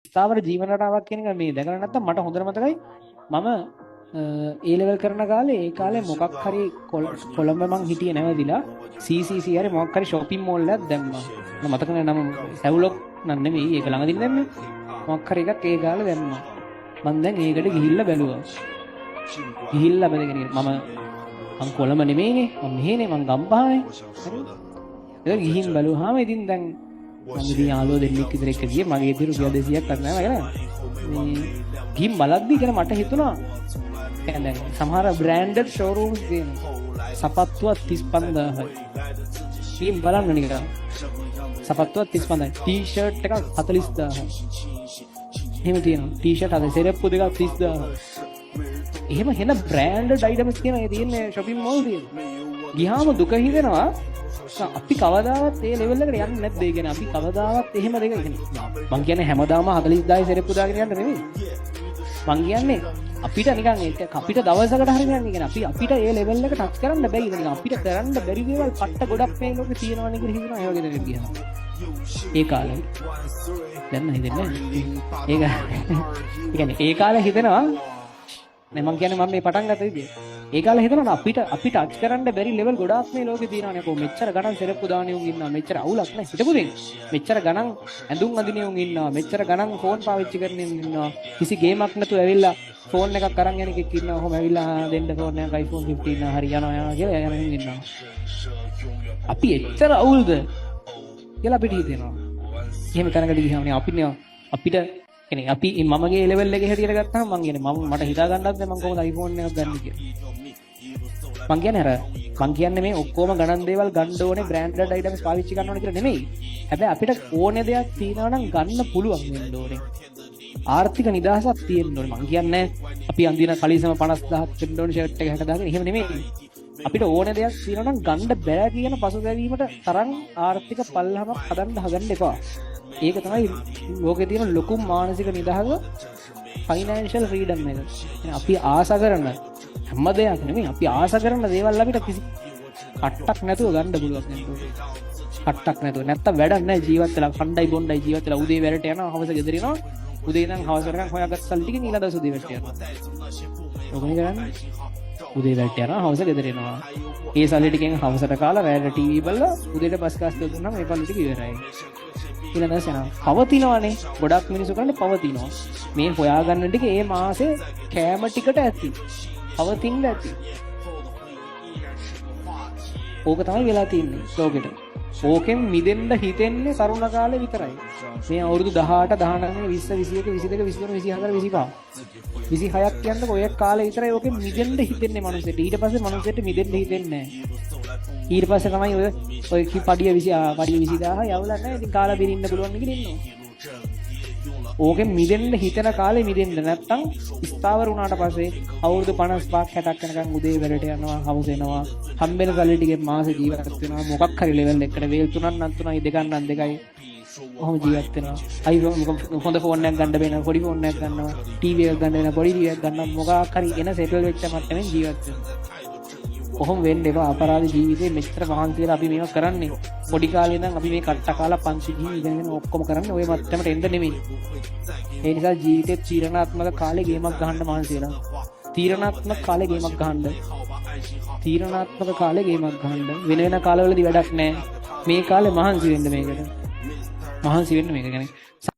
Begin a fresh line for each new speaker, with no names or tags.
ස්ථාවර ජීවන රටාවක් කියන එක මේ දැකලා නැත්තම් මට හොඳට මතකයි මම ඒ ලෙවල් කරන කාලේ ඒ කාලේ මොකක් හරි කොළඹ මං හිටියේ නැවදිලා CCC හරි මොකක් හරි shopping mall එකක් දැම්මා. මම මතක නෑ නම හැවුලොක් නන් නෙමෙයි ඒක ළඟදින් දැම්මේ. මොකක් හරි එකක් ඒ කාලේ දැම්මා. මං දැන් ඒකට ගිහිල්ලා බැලුවා. ගිහිල්ලා බැලගෙන මං කොළඹ නෙමෙයිනේ මං මෙහෙනේ මං ගම්පහනේ. හරි. ඒක ගිහින් බැලුවාම ඉතින් දැන් මම ඉතින් යාළුවෝ දෙන්නෙක් විතර එක්ක ගියේ මගේ ඉතින් රුපියල් 200ක් ගන්නවා කියලා. මේ ගිහින් බලද්දි කියන මට හිතුණා දැන් සමහර බ්‍රෑන්ඩඩ් ෂෝරූම්ස් තියෙනවා. සපත්තුවක් 35000යි. ගිහින් බලන්න නිකන්. සපත්තුවක් 35000යි. ටී-ෂර්ට් එකක් 40000යි. එහෙම තියෙනවා. ටී-ෂර්ට් අද සෙරප්පු දෙකක් 30000යි. එහෙම හෙන බ්‍රෑන්ඩඩ් අයිටම්ස් තියෙනවා. ඒ තියෙන්නේ shopping mall තියෙනවා. ගියාම දුක හිතෙනවා අපි කවදාවත් ඒ ලෙවල් එකට යන්නේ නැද්ද? ඒ කියන්නේ අපි කවදාවත් එහෙම දෙක කියන්නේ මං කියන්නේ හැමදාම 40000 සෙරප්පු දාගෙන යන්න නෙමෙයි. මං කියන්නේ අපිට නිකන් ඒක අපිට දවසකට හරියන්නේ කියන්නේ අපිට ඒ ලෙවල් එක ටච් කරන්න බැරි නිකන් අපිට කරන්න බැරි දේවල් පට්ට ගොඩක් මේ ලෝකේ තියෙනවනේ කියලා හිතනවා ඒ වගේ දෙයක් කියනවා. ඒ කාලේ දැන් හිතෙන්නේ ඒක ඒ කියන්නේ ඒ කාලේ හිතෙනවා නේ මං කියන්නේ මම මේ පටන් ගත්ත විදිය. ඒ කාලේ හිතනවා අපිට ටච් කරන්න බැරි ලෙවල් ගොඩාක් මේ ලෝකේ තියෙනවානේ. කො මෙච්චර ගණන් සෙරප්පු දාන්නේ උන් ඉන්නවා. මෙච්චර අවුලක් නැහැ. හිතපු දෙන්න. මෙච්චර ගණන් ඇඳුම් අඳින්නේ උන් ඉන්නවා. මෙච්චර ගණන් ෆෝන් පාවිච්චි කරන්නේ ඉන්නවා. කිසි ගේමක් නැතුව ඇවිල්ලා ෆෝන් එකක් අරන් යන එකෙක් ඉන්නවා. ඔහොම ඇවිල්ලා දෙන්න ෆෝන් එකක් iPhone 15 හරි යනවා කියලා යන උන් ඉන්නවා. අපි එච්චර අවුල්ද කියලා අපිට හිතෙනවා. එහෙම තැනකට ගියාමනේ අපිට කියන්නේ අපි මමගේ ලෙවල් එකේ හැටියට ගත්තාම මං කියන්නේ මට හිතා ගන්නත් බෑ මං කොහොමද iPhone එකක් ගන්න කියලා. මං කියන්නේ මේ ඔක්කොම ගණන් දේවල් ගන්න ඕනේ බ්‍රෑන්ඩඩ් අයිටම්ස් පාවිච්චි කරන්න ඕනේ කියලා නෙමෙයි. හැබැයි අපිට ඕනේ දෙයක් තියනවා නම් ගන්න පුළුවන් වෙන්න ඕනේ. ආර්ථික නිදහසක් තියෙන්න ඕනේ. මං කියන්නේ අපි අඳින කලිසම 50000ක් වෙන්න ඕනේ ෂර්ට් එක 60000 එහෙම නෙමෙයි. අපිට ඕනේ දෙයක් තියනවා නම් ගන්න බෑ කියන පසුතැවීමට තරම් ආර්ථික පල්ලහමක් හදන්න එපා. ඒක තමයි ලෝකේ තියෙන ලොකුම මානසික නිදහස ෆයිනෑන්ෂල් ෆ්‍රීඩම් එක. අපි ආස කරන හැම දෙයක් නෙමෙයි අපි ආස කරන දේවල් අපිට කිසි කට්ටක් නැතුව ගන්න පුළුවන් නේද? කට්ටක් නැතුව නැත්තම් වැඩක් නැහැ ජීවත් වෙලා කණ්ඩායි බොණ්ඩයි ජීවත් වෙලා උදේ වැඩට යනවා හවස ගෙදර එනවා උදේ ඉඳන් හවස වෙනකන් හොයාගත්ත සල්ලි ටිකෙන් ඊළඟ දවස් උදේ වැඩට යනවා. ඔකනේ කරන්නේ. උදේ වැඩට යනවා හවස ගෙදර එනවා. ඒ සල්ලි ටිකෙන් හවසට කාලා රැයට ටීවී බලලා උදේට බස් කාස් දුන්නාම ඒ පල්ලි ටික ඉවරයි. ඊළඟ දවස් යනවා. පවතිනවනේ. ගොඩක් මිනිස්සු කරන්නේ පවතිනවා. මේ හොයාගන්න ටික ඒ මාසේ කෑම ටිකට ඇති. පවතින්න ඇති. ඕක තමයි වෙලා තියෙන්නේ ලෝකෙට. ඕකෙන් මිදෙන්න හිතෙන්නේ තරුණ කාලේ විතරයි. මේ අවුරුදු 18, 19, 20, 21, 22, 23, 24, 25. 26ක් කියන්නකො ඔය කාලේ විතරයි ඕකෙන් මිදෙන්න හිතෙන්නේ මනුස්සෙට. ඊට පස්සේ මනුස්සෙට මිදෙන්න හිතෙන්නේ නැහැ. ඊට පස්සේ තමයි ඔය පඩිය 20000 යවලා නැහැ. ඉතින් කාලා බිරින්න පුළුවන් කියලා ඉන්නවා. ඕකෙන් මිදෙන්න හිතන කාලේ මිදෙන්න නැත්තම් ස්ථාවර වුණාට පස්සේ අවුරුදු 55ක් 60ක් යනකම් උදේ වැඩට යනවා හවස එනවා හම්බෙන සල්ලි ටිකෙන් මාසෙ ජීවත් වෙනවා මොකක් හරි ලෙවල් එකකට වේල් 3ක් නම් 3යි 2ක් නම් 2යි ඔහොම ජීවත් වෙනවා අයිෆෝන් හොඳ ෆෝන් එකක් ගන්න බැහැ පොඩි ෆෝන් එකක් ගන්නවා ටීවී එකක් ගන්න වෙන පොඩි ටීවී එකක් ගන්නවා මොකක් හරි එන සෙටල් වෙච්ච මට්ටමින් ජීවත් වෙනවා ඔහොම වෙන්න එපා අපරාධ ජීවිතේ මෙච්චර මහන්සි වෙලා අපි මේවා කරන්නේ පොඩි කාලේ ඉඳන් අපි මේ කට්ට කාලා පන්ති ගිහින් ඉඳගෙන ඔක්කොම කරන්නේ ওই මට්ටමට එන්න නෙමෙයි ඒ නිසා ජීවිතේ තීරණාත්මක කාලේ ගේමක් ගහන්න මහන්සි වෙනවා තීරණාත්මක කාලේ ගේමක් ගහන්න වෙන කාලවලදී වැඩක් නැහැ මේ කාලේ මහන්සි වෙන්න මේකට මහන්සි වෙන්න මේක ගැන